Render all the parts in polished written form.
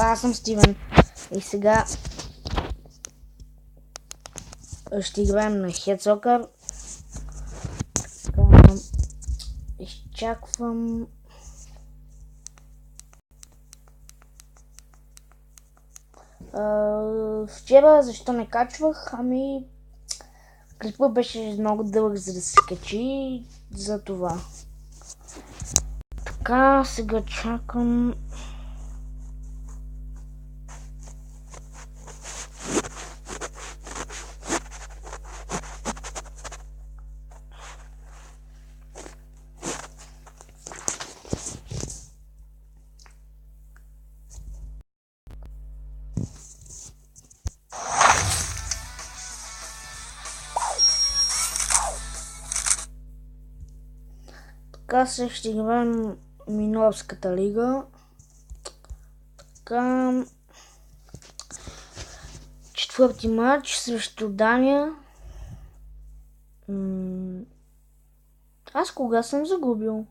аз съм Стивен. И сега ще играем на Head Soccer. Изчаквам. Вчера защо не качвах? Ами клипът беше много дълъг, за да се качи, за това. Така, сега чакам. Така се ще играем Минорската лига. Така. Четвърти матч срещу Дания. Аз кога съм загубил?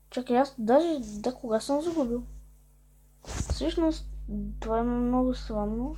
Чакай, аз даже кога съм загубил? Всъщност това е много странно.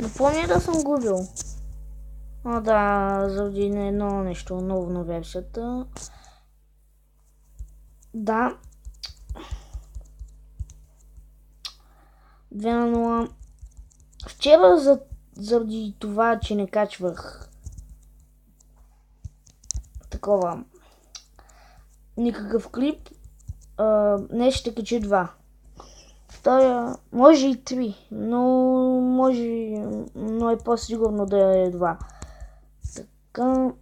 Не помня да съм губил. Да, заради едно нещо ново на версията. Да. 2-0. Вчера заради това, че не качвах такова никакъв клип, днес ще кача 2. Втория, може и 3, но е по-сигурно да е 2. Така.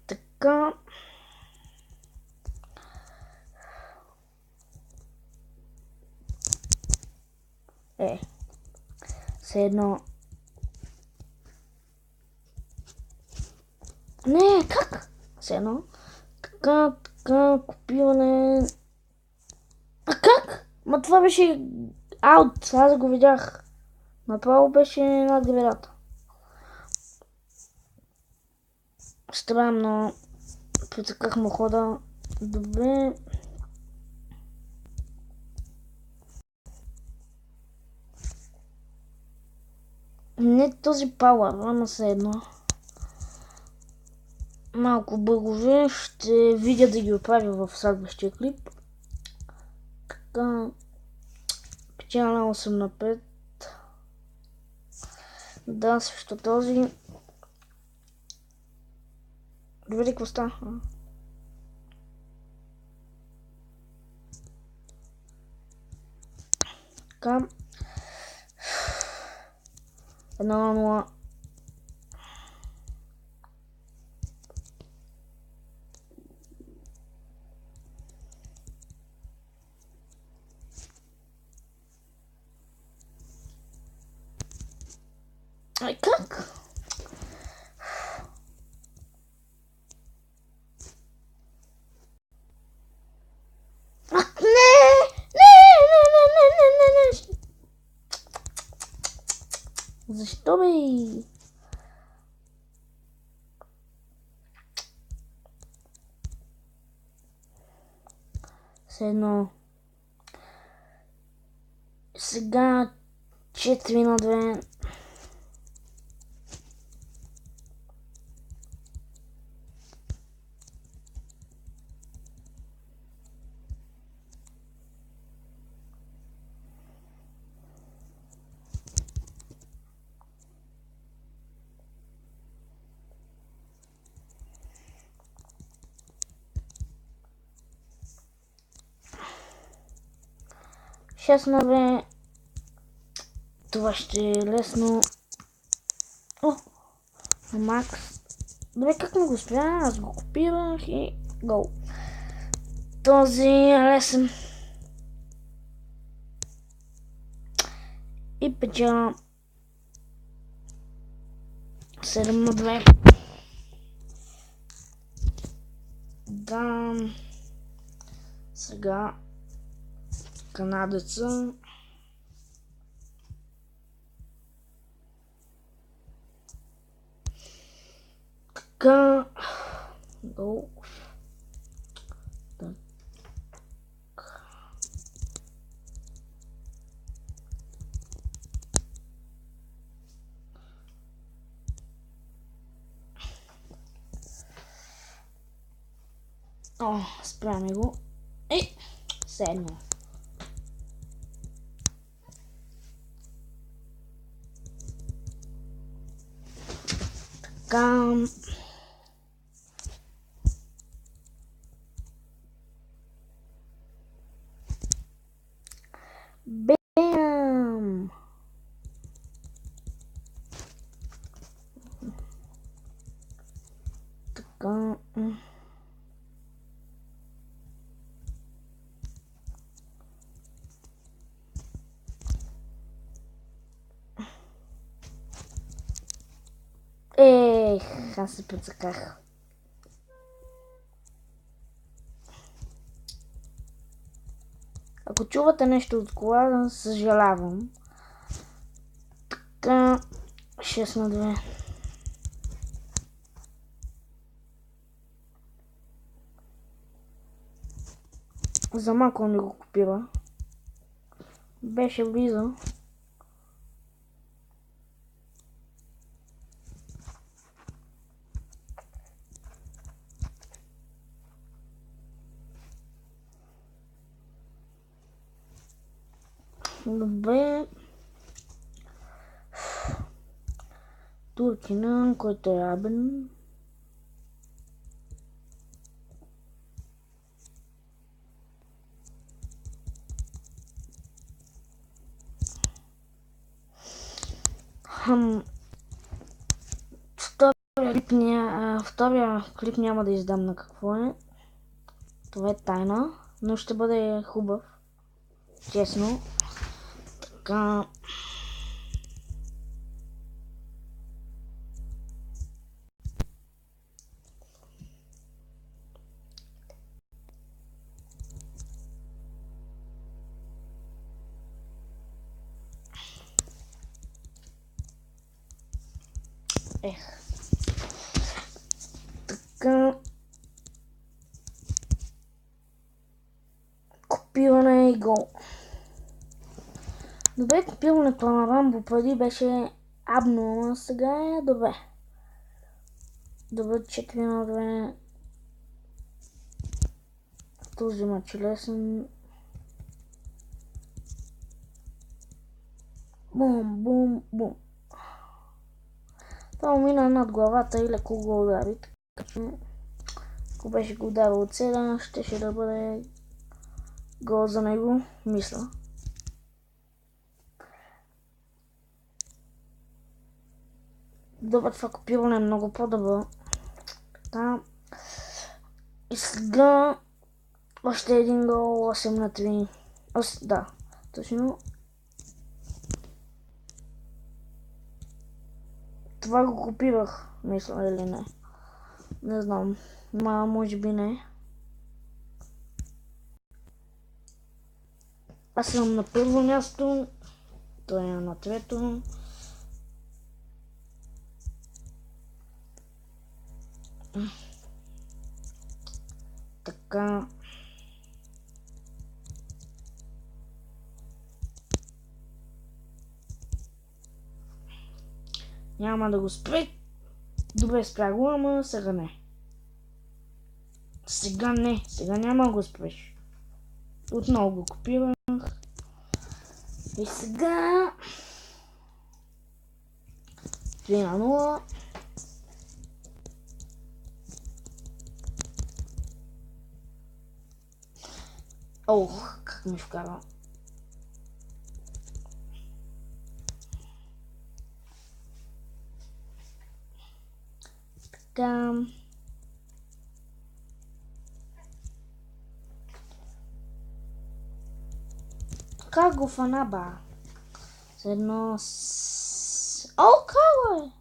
Така. Все едно. Не, как? Все едно. Така, копиране. Как? Ма това беше аут, аз го видях. Направо беше над градата. Странно. Прецаках му хода. Добре. Не този пауър, ама все едно. Малко бъгове, ще видя да ги оправя в следващия клип. Така. Печалял съм напред. Да, също този. Добре, какво става? Така. 1-0. Ай, как? Ах, не! Защо бе? Все едно. Сега 4-2. Честно бе, това ще е лесно. О, Макс. Добре, как не го спря? Аз го копирах и гол. Този е лесен. И печалям 7-2. Да. Сега канадеца. Така. Гол. О, спряме го. Седно. Така. Бам! Така. Аз се прецаках. Ако чувате нещо от кола, съжалявам. Така, 6 на 2. За малко не го купира. Беше близо. Добре. Туркина, който е равен. Втория клип няма да издам на какво е. Това е тайна, но ще бъде хубав. Честно. Така. Така. Копиране и гол. Добре, копирането на Рамбо преди беше абно, а сега е добре. Добре, 4 на 2. Този мач е лесен. Бум, бум, бум. Това мина над главата и леко го удари. Така че, ако беше го ударил от седа, ще да бъде гол за него, мисля. Добре, това копиране е много по-добро. Така. И сега още един гол, 8 на 3. Да, точно. Това го копирах, мисля или не. Не знам. Може би не. Аз съм на първо място. Той е на трето. Така. Няма да го спре. Добре, спря го, ама сега не. Сега не. Сега няма да го спреш. Отново го копирах. И сега... 3 на 0. Ох, как ми вкара. Така... Как го фана, ба? Седно... О, как е?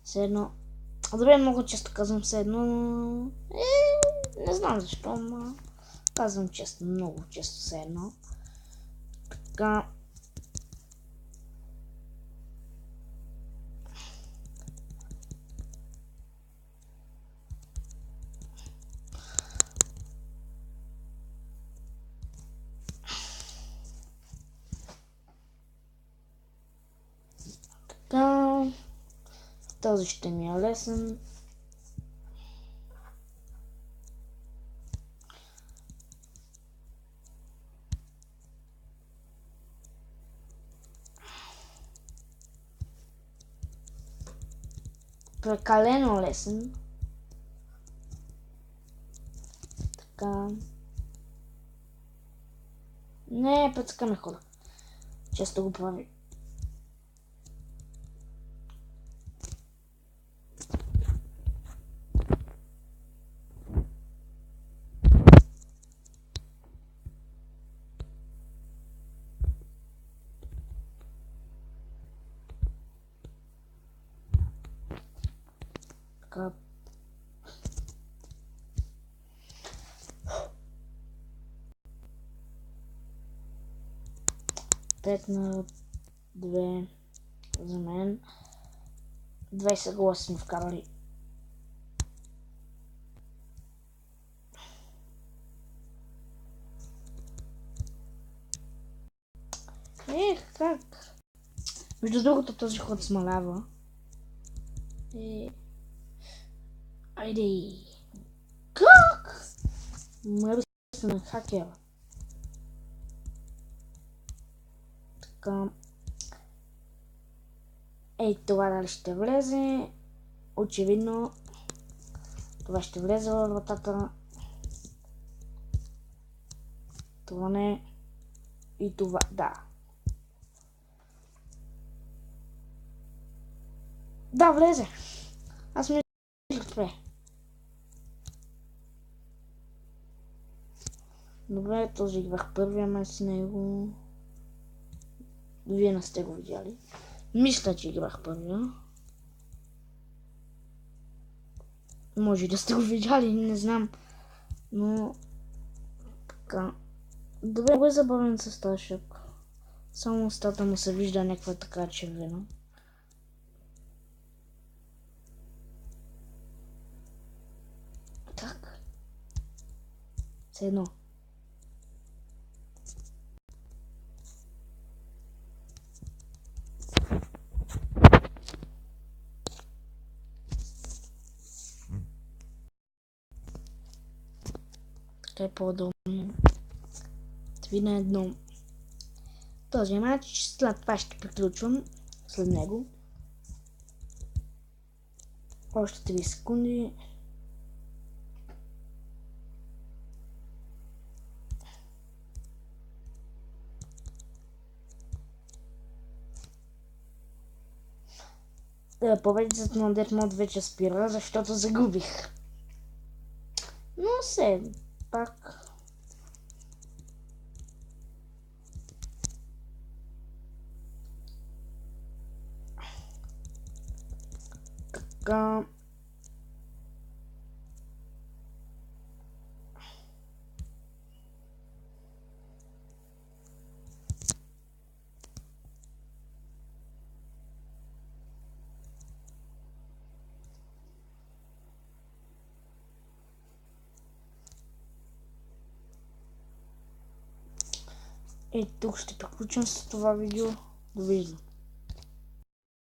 Седно... Добре, много често казвам седно. Не знам защо, но... Казвам често, много често все едно. Така. Така. Този ще ми е лесен. Прекалено лесен. Така. Не, прецакаме хора. Често го прави. Така. Пет на 2 за мен. 20 гола сме вкарали. Как? Между другото този ход смалява. Айде. Как? Мъри се на хакера. Така. Това дали ще влезе. Очевидно. Това ще влезе във вратата. Това не. И това, да. Да, влезе. Аз мислих това. Добре, този играх първия мач с него. Вие не сте го видяли. Мисля, че играх първия. Може да сте го видяли, не знам. Но... така. Добре, много е забавен с този шък. Само устата му се вижда някаква така червена. Так. Все едно. Така е по-удобно. 3 на 1. Този матч, след това ще приключвам. След него. Още 3 секунди. Победицата на Детмод вече спира, защото загубих. Но все пак. Така. Тук ще приключим с това видео. Довиждане.